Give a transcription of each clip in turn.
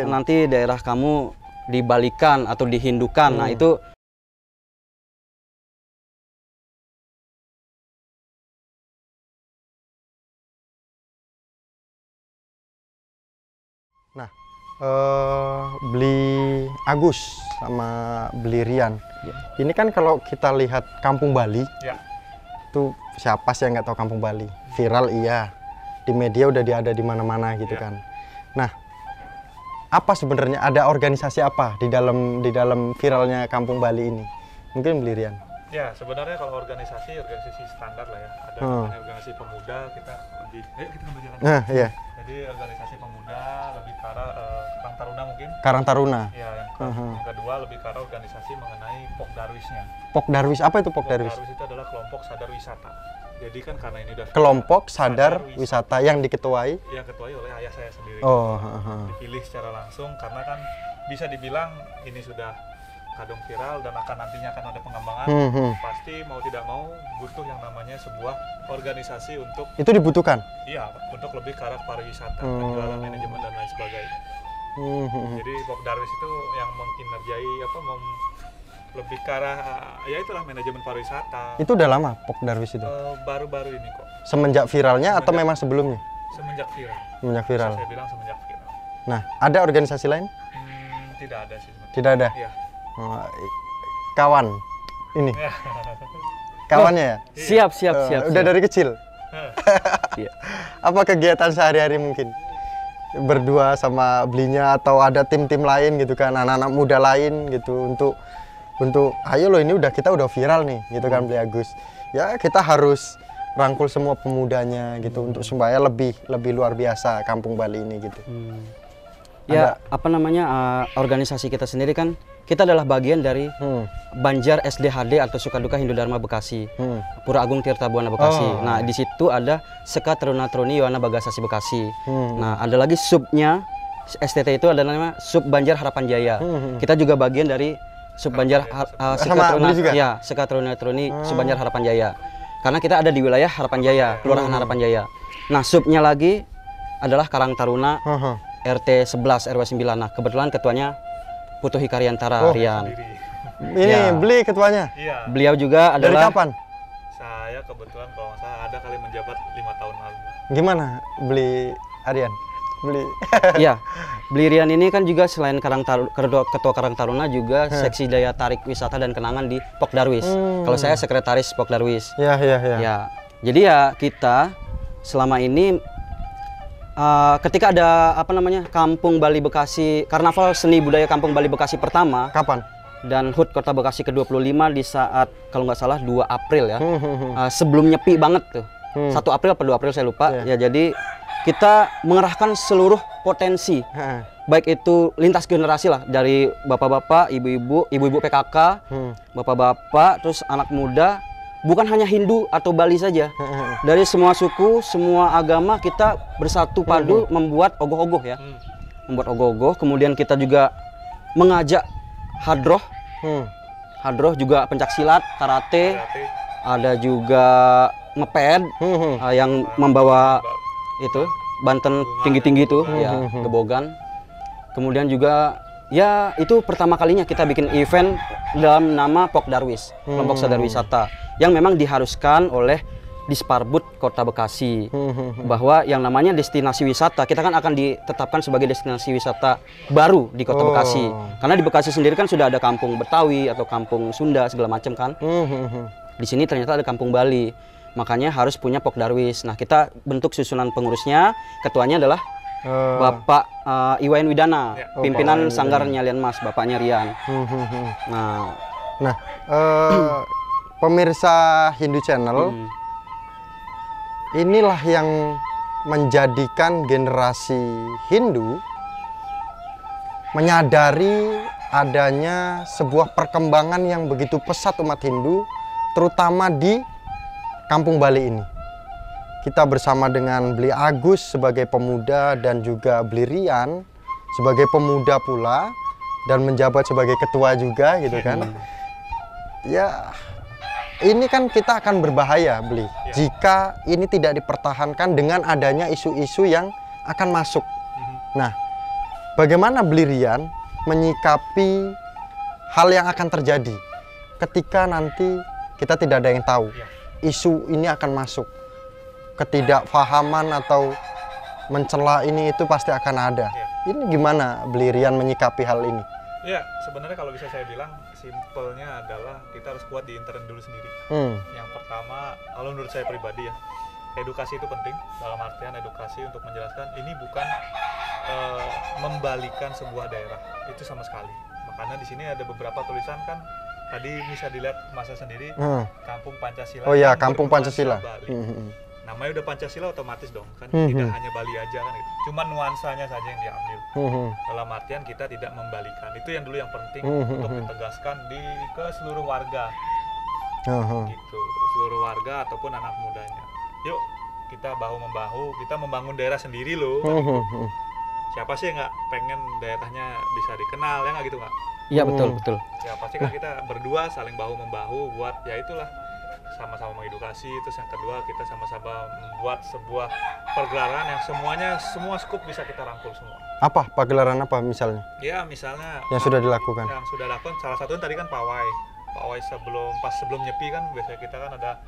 nanti daerah kamu dibalikan atau dihindukan. Nah itu beli Agus sama beli Rian. Ini kan kalau kita lihat Kampung Bali, itu siapa sih yang nggak tahu Kampung Bali? Viral iya, di media udah ada di mana-mana gitu kan. Nah, apa sebenarnya ada organisasi apa di dalam viralnya Kampung Bali ini? Mungkin beli Rian. Ya, sebenarnya kalau organisasi standar lah ya. Ada namanya organisasi pemuda, kita lebih, ayo kita ambil jalan. Nah, iya. Jadi organisasi pemuda lebih ke arah Karang Taruna mungkin. Karang Taruna. Ya, yang kedua lebih ke arah organisasi mengenai Pok Darwisnya. Pok Darwis, apa itu Pok Darwis? Pok Darwis itu adalah kelompok sadar wisata. Jadi kan karena ini udah kelompok sadar wisata yang diketuai? Yang ketuai oleh ayah saya sendiri. Oh, dipilih secara langsung karena kan bisa dibilang ini sudah kadung viral dan nantinya akan ada pengembangan. Pasti mau tidak mau butuh yang namanya sebuah organisasi untuk itu dibutuhkan. Iya, untuk lebih ke arah pariwisata, penjualan, manajemen dan lain sebagainya. Jadi Pok Darwis itu yang mengkinerjai lebih ke arah ya itulah manajemen pariwisata. Itu udah lama Pok Darwis itu? Baru-baru ini kok. Semenjak viralnya atau memang sebelumnya? Semenjak viral. Semenjak viral. Saya bilang semenjak viral. Nah, ada organisasi lain? Tidak ada sih sebenarnya. Tidak ada? Iya. Kawan ini kawannya ya? Siap. Udah dari kecil? Apa kegiatan sehari-hari mungkin berdua sama belinya atau ada tim-tim lain gitu kan, anak-anak muda lain gitu untuk ayo loh ini kita udah viral nih gitu kan beli Agus ya, kita harus rangkul semua pemudanya gitu untuk supaya lebih luar biasa Kampung Bali ini gitu. Ya, apa namanya, organisasi kita sendiri kan, kita adalah bagian dari Banjar SDHD atau Sukaduka Hindu Dharma Bekasi, Pura Agung Tirta Buana Bekasi. Nah, di situ ada Seka Teruna Truni Yohana Bagasasi Bekasi. Nah, ada lagi subnya, STT itu ada namanya Sub Banjar Harapan Jaya. Kita juga bagian dari Sub Banjar Seka Teruna Truni Sub Banjar Harapan Jaya. Karena kita ada di wilayah Harapan Jaya, Kelurahan Harapan Jaya. Nah, subnya lagi adalah Karang Taruna RT 11 RW 9. Nah, kebetulan ketuanya Putu Hikariantara Rian. Ini beli ketuanya? Iya. Beliau juga adalah. Dari kapan? Saya kebetulan kalau nggak salah ada kali menjabat 5 tahun lalu. Gimana beli Aryan? Beli? Iya. Beli Rian ini kan juga selain Ketua Karang Taruna juga seksi daya tarik wisata dan kenangan di Pok Darwis. Kalau saya sekretaris Pok Darwis. Ya. Jadi ya kita selama ini ketika ada apa namanya Kampung Bali Bekasi, Karnaval Seni Budaya Kampung Bali Bekasi pertama. Kapan? Dan HUT Kota Bekasi ke-25 di saat kalau nggak salah 2 April ya. Sebelum nyepi banget tuh. 1 April atau 2 April saya lupa. Ya jadi kita mengerahkan seluruh potensi. Baik itu lintas generasi lah, dari bapak-bapak, ibu-ibu PKK, bapak-bapak, terus anak muda. Bukan hanya Hindu atau Bali saja, dari semua suku, semua agama kita bersatu padu membuat ogoh-ogoh ya, membuat ogoh-ogoh. Kemudian kita juga mengajak hadroh, hadroh juga pencak silat, karate, ada juga ngeped yang membawa itu Banten tinggi-tinggi itu ya, gebogan. Kemudian juga ya itu pertama kalinya kita bikin event dalam nama Pok Darwis, kelompok sadar wisata, yang memang diharuskan oleh Disparbud Kota Bekasi, bahwa yang namanya destinasi wisata kita kan akan ditetapkan sebagai destinasi wisata baru di Kota Bekasi. Karena di Bekasi sendiri kan sudah ada Kampung Betawi atau Kampung Sunda segala macam kan. Di sini ternyata ada Kampung Bali, makanya harus punya Pok Darwis. Nah, kita bentuk susunan pengurusnya, ketuanya adalah Bapak Iwayan Widana, pimpinan Sanggar Nyalian Mas, bapaknya Rian. Nah, pemirsa Hindu Channel, inilah yang menjadikan generasi Hindu menyadari adanya sebuah perkembangan yang begitu pesat umat Hindu, terutama di Kampung Bali ini. Kita bersama dengan Beli Agus sebagai pemuda dan juga Beli Rian sebagai pemuda pula dan menjabat sebagai ketua juga gitu kan. Ya, ini kan kita akan berbahaya Beli jika ini tidak dipertahankan dengan adanya isu-isu yang akan masuk. Nah, bagaimana Blirian menyikapi hal yang akan terjadi ketika nanti kita tidak ada yang tahu isu ini akan masuk, ketidakfahaman atau mencela ini itu pasti akan ada. Ini gimana Blirian menyikapi hal ini? Ya, sebenarnya kalau bisa saya bilang simpelnya adalah kita harus kuat di intern dulu sendiri. Yang pertama, kalau menurut saya pribadi ya, edukasi itu penting, dalam artian edukasi untuk menjelaskan ini bukan membalikan sebuah daerah, itu sama sekali. Makanya di sini ada beberapa tulisan kan, tadi bisa dilihat masa sendiri, Kampung Pancasila. Oh iya, Kampung Pancasila. Namanya udah Pancasila otomatis dong kan, tidak hanya Bali aja kan gitu. Cuma nuansanya saja yang diambil. Dalam artian kita tidak membalikan. Itu yang dulu yang penting untuk ditegaskan ke seluruh warga. Gitu, seluruh warga ataupun anak mudanya. Yuk kita bahu membahu, kita membangun daerah sendiri loh. Siapa sih yang nggak pengen daerahnya bisa dikenal ya nggak gitu nggak? Iya betul betul. Ya pasti kan kita berdua saling bahu membahu buat ya itulah, sama-sama mengedukasi. Terus yang kedua kita sama-sama membuat sebuah pergelaran yang semua skup bisa kita rangkul semua. Apa pagelaran apa misalnya? Ya misalnya yang sudah dilakukan. Yang sudah dilakukan salah satunya tadi kan pawai sebelum nyepi kan biasanya kita kan ada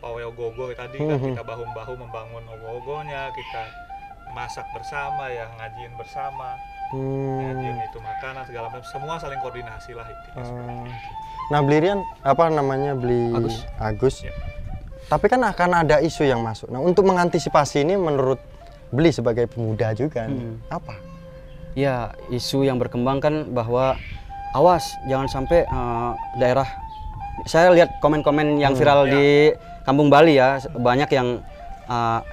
pawai ogoh-ogoh tadi kan kita bahu-bahu membangun ogoh-ogohnya, kita masak bersama ya, ngajiin bersama. Ngajiin itu makanan segala macam, semua saling koordinasi lah itu. Nah, Blirian apa namanya Agus. Ya. Tapi kan akan ada isu yang masuk. Nah, untuk mengantisipasi ini menurut Bli sebagai pemuda juga apa? Ya, isu yang berkembang kan bahwa awas jangan sampai daerah. Saya lihat komen-komen yang viral di Kampung Bali ya, banyak yang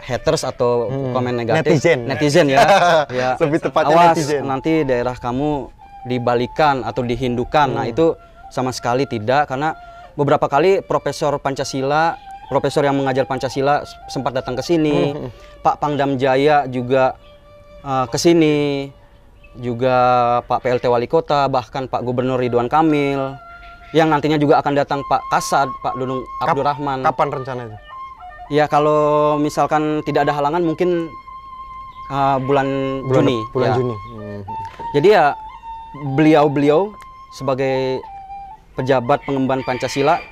haters atau komen negatif. Netizen ya. Ya. Lebih tepatnya awas, netizen. Nanti daerah kamu dibalikan atau dihindukan. Nah, itu sama sekali tidak, karena beberapa kali profesor yang mengajar Pancasila sempat datang ke sini. Pak Pangdam Jaya juga ke sini. Juga Pak PLT Wali Kota, bahkan Pak Gubernur Ridwan Kamil. Yang nantinya juga akan datang Pak Kasad, Pak Dudung Abdurrahman. Kapan rencananya? Ya kalau misalkan tidak ada halangan mungkin bulan Juni. Juni. Jadi ya beliau sebagai pejabat pengemban Pancasila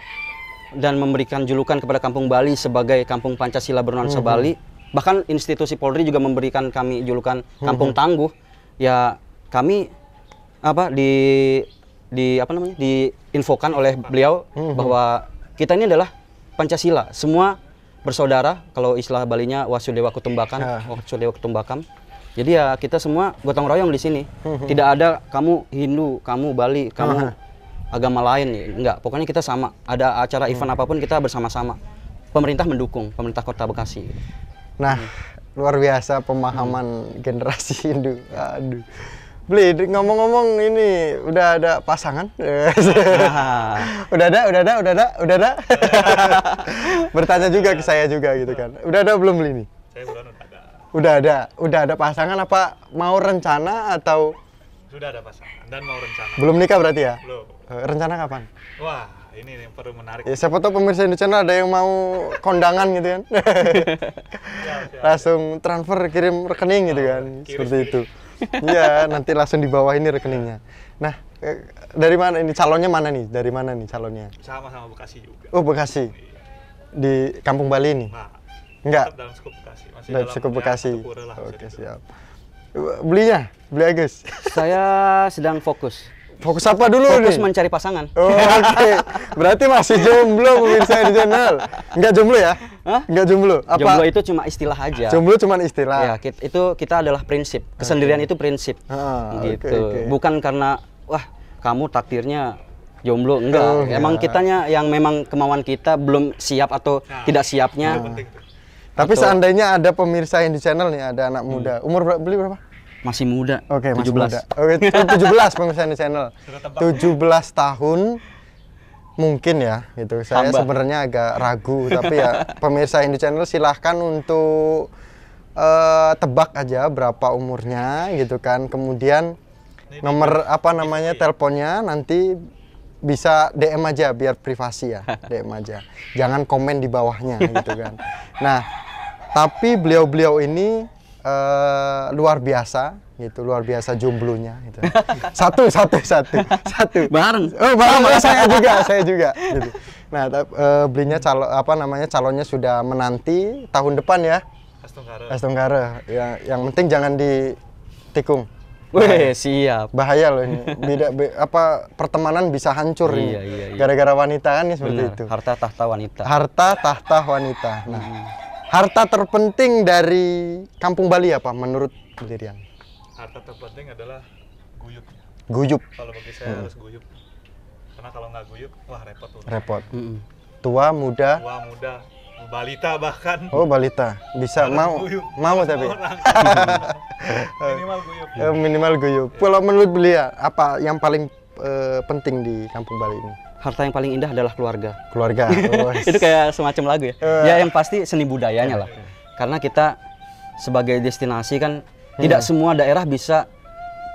dan memberikan julukan kepada Kampung Bali sebagai Kampung Pancasila bernuansa Bali. Bahkan institusi Polri juga memberikan kami julukan Kampung Tangguh. Ya kami diinfokan oleh beliau bahwa kita ini adalah Pancasila, semua bersaudara, kalau istilah Balinya Wasudewa Kutumbakam. Jadi ya kita semua gotong royong di sini. Tidak ada kamu Hindu, kamu Bali, kamu agama lain, enggak. Pokoknya kita sama. Ada acara event apapun kita bersama-sama. Pemerintah mendukung, pemerintah Kota Bekasi. Nah, luar biasa pemahaman generasi Hindu. Aduh. Bli, ngomong-ngomong ini udah ada pasangan? Udah ada. Bertanya juga ke saya juga gitu kan. Udah ada belum Bli ini? Saya udah ada. Udah ada pasangan apa mau rencana atau? Sudah ada pasangan dan mau rencana. Belum nikah berarti ya? Belum. Rencana kapan? Wah, ini yang perlu menarik. Ya, siapa tahu pemirsa Indo Channel ada yang mau kondangan gitu kan. Langsung transfer kirim rekening gitu kan. Seperti itu. Iya, nanti langsung di bawah ini rekeningnya. Nah, dari mana ini calonnya mana nih? Dari mana nih calonnya? Sama-sama Bekasi juga. Oh, Bekasi. Di Kampung Bali ini? Nah, enggak. Dalam skup Bekasi. Masih dalam skup Bekasi. Oke, siap. Bli Agus. Saya sedang fokus. Fokus apa dulu Fokus nih? mencari pasangan. Oh, oke. Berarti masih jomblo pemirsa di channel. Enggak jomblo ya? Hah? Enggak jomblo. Apa? Jomblo itu cuma istilah aja. Jomblo cuma istilah. Ya, kita adalah prinsip. Kesendirian itu prinsip. Gitu. Okay. Bukan karena wah, kamu takdirnya jomblo, enggak. Emang kitanya yang memang kemauan kita belum siap atau tidak siapnya. Tapi seandainya ada pemirsa yang di channel nih, ada anak muda. Umur berapa? Masih muda. Oke, 17. masih muda. Oke, 17 pemirsa di channel. 17 tahun mungkin ya gitu. Saya sebenarnya agak ragu tapi ya pemirsa Indo Channel silahkan untuk tebak aja berapa umurnya gitu kan. Kemudian nomor teleponnya nanti bisa DM aja biar privasi ya. DM aja. Jangan komen di bawahnya gitu kan. Nah, tapi beliau-beliau ini luar biasa gitu, luar biasa jomblonya gitu. Satu. Bareng. Oh, bareng saya juga gitu. Nah, belinya calonnya sudah menanti tahun depan ya. Astonggara. Ya, yang penting jangan ditikung. Wih, siap. Bahaya loh ini. Pertemanan bisa hancur ini. Iya. Gara-gara wanita kan ya, seperti Benar. itu. Harta tahta wanita. Harta tahta wanita. Nah, harta terpenting dari Kampung Bali apa menurut Belian? Harta terpenting adalah guyupnya. Guyup. Kalau bagi saya harus guyup. Karena kalau nggak guyup, wah repot tuh. Repot. Tua, muda, balita bahkan. oh balita bisa mau tapi Minimal guyup. Minimal guyup. Kalau menurut beliau apa yang paling penting di Kampung Bali ini? Harta yang paling indah adalah keluarga. Keluarga. Itu kayak semacam lagu ya. Ya yang pasti seni budayanya lah. Karena kita sebagai destinasi kan tidak semua daerah bisa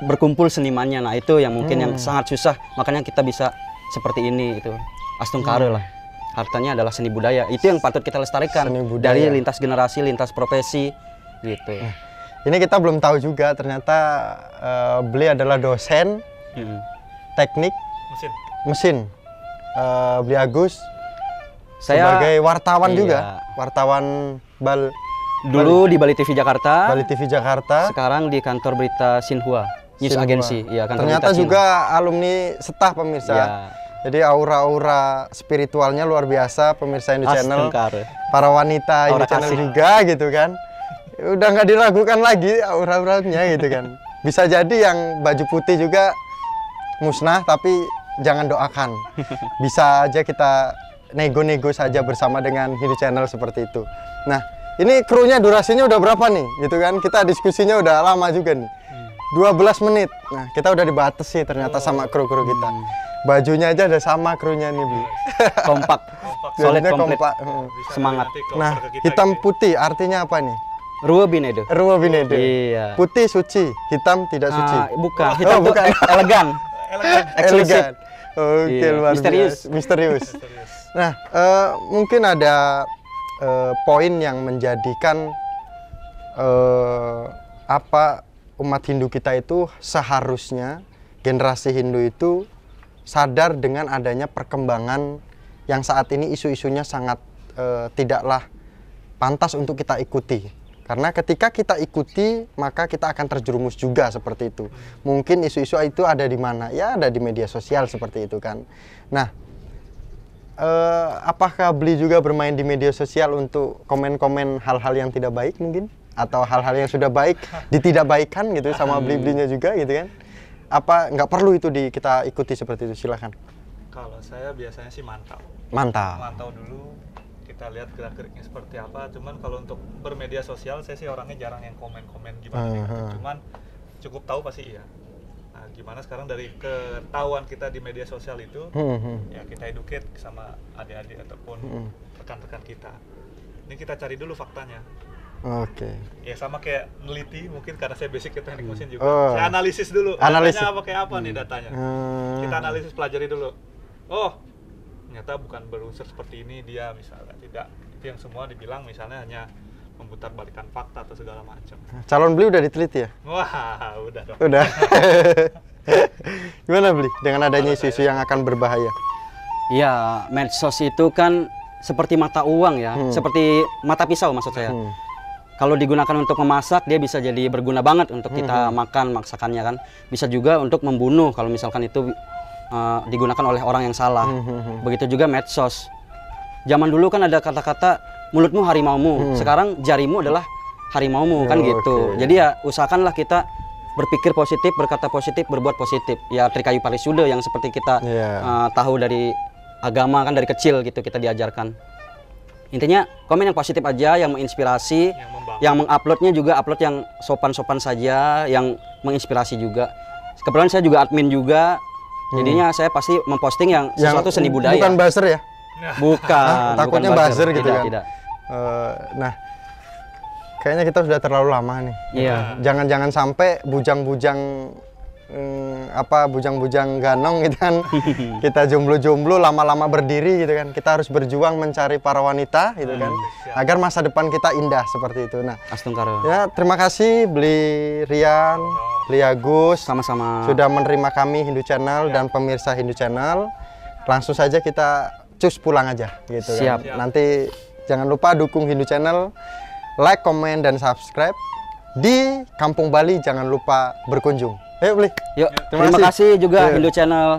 berkumpul senimannya. Nah itu yang mungkin yang sangat susah. Makanya kita bisa seperti ini itu. Astungkare lah. Hartanya adalah seni budaya. Itu yang patut kita lestarikan dari lintas generasi, lintas profesi gitu. Ini kita belum tahu juga ternyata beliau adalah dosen teknik mesin. Beli Agus sebagai wartawan juga. Wartawan dulu di Bali TV Jakarta. Bali TV Jakarta. Sekarang di kantor berita Xinhua News Agency. Ya, ternyata juga alumni Setah pemirsa. Ya. Jadi aura-aura spiritualnya luar biasa pemirsa Indo Channel. Para wanita Indo Channel juga gitu kan. Udah nggak diragukan lagi aura-auranya gitu kan. Bisa jadi yang baju putih juga musnah tapi jangan doakan. Bisa aja kita nego-nego saja bersama dengan Indo Channel seperti itu. Nah, ini krunya durasinya udah berapa nih? Gitu kan. Kita diskusinya udah lama juga nih. 12 menit. Nah, kita udah dibatasi ternyata sama kru-kru kita. Bajunya aja udah sama krunya nih, Bu. Kompak. Solid, komplit. Semangat. Nah, hitam putih artinya apa nih? Ruwa Binedo. Ruwa Binedo. Iya. Putih suci, hitam tidak suci. Bukan, hitam bukan. Elegan. Elegan. Oke, luar misterius. Biasa. Misterius. Nah, mungkin ada poin yang menjadikan umat Hindu kita itu seharusnya generasi Hindu itu sadar dengan adanya perkembangan yang saat ini isu-isunya sangat tidaklah pantas untuk kita ikuti. Karena ketika kita ikuti, maka kita akan terjerumus juga seperti itu. Mungkin isu-isu itu ada di mana? Ya ada di media sosial seperti itu kan. Nah, apakah Beli juga bermain di media sosial untuk komen-komen hal-hal yang tidak baik mungkin? Atau hal-hal yang sudah baik ditidakbaikkan gitu sama Beli-Belinya juga gitu kan? Apa nggak perlu itu kita ikuti seperti itu? Silahkan. Kalau saya biasanya sih mantau dulu, kita lihat gerak-geriknya seperti apa. Cuman kalau untuk bermedia sosial saya sih orangnya jarang yang komen-komen gimana gitu. Cuman cukup tahu pasti iya. Nah, gimana sekarang dari ketahuan kita di media sosial itu ya kita educate sama adik-adik ataupun rekan-rekan kita. Ini kita cari dulu faktanya. Oke. Ya sama kayak neliti, mungkin karena saya basic ke teknik mesin juga. Saya analisis dulu. Datanya apa nih datanya. Kita analisis, pelajari dulu. Oh, ternyata bukan berunsur seperti ini dia misalnya. Tidak. Itu yang semua dibilang misalnya hanya memutarbalikkan fakta atau segala macam. Calon Beli udah diteliti ya? Wah, udah dong. Udah. Gimana Beli dengan adanya isu-isu yang akan berbahaya? Ya, medsos itu kan seperti mata uang ya, seperti mata pisau maksud saya. Kalau digunakan untuk memasak, dia bisa jadi berguna banget untuk kita makan masakannya kan. Bisa juga untuk membunuh kalau misalkan itu digunakan oleh orang yang salah. Begitu juga medsos. Zaman dulu kan ada kata-kata mulutmu harimaumu, sekarang jarimu adalah harimaumu kan gitu. Jadi ya usahakanlah kita berpikir positif, berkata positif, berbuat positif. Ya Trikayu Parisude yang seperti kita tahu dari agama kan, dari kecil gitu kita diajarkan. Intinya komen yang positif aja, yang menginspirasi, yang menguploadnya juga upload yang sopan-sopan saja, yang menginspirasi juga. Kebetulan saya juga admin juga, jadinya saya pasti memposting yang sesuatu seni budaya. Bukan buzzer ya? Bukan. Takutnya buzzer gitu kan? Tidak. Nah, kayaknya kita sudah terlalu lama nih. Iya. Jangan-jangan sampai bujang-bujang apa bujang-bujang ganong gitu kan. Kita jomblo-jomblo lama-lama berdiri gitu kan. Kita harus berjuang mencari para wanita gitu kan. Agar masa depan kita indah seperti itu. Nah, Astungkara. ya terima kasih Beli Rian, Beli Agus Sama-sama. sudah menerima kami Hindu Channel dan pemirsa Hindu Channel. Langsung saja kita cus pulang aja gitu Siap. kan. Nanti jangan lupa dukung Hindu Channel, like, komen, dan subscribe. Di Kampung Bali jangan lupa berkunjung. Ayo Beli. Yuk, Terima terima kasih. kasih juga Iya. Hindu Channel.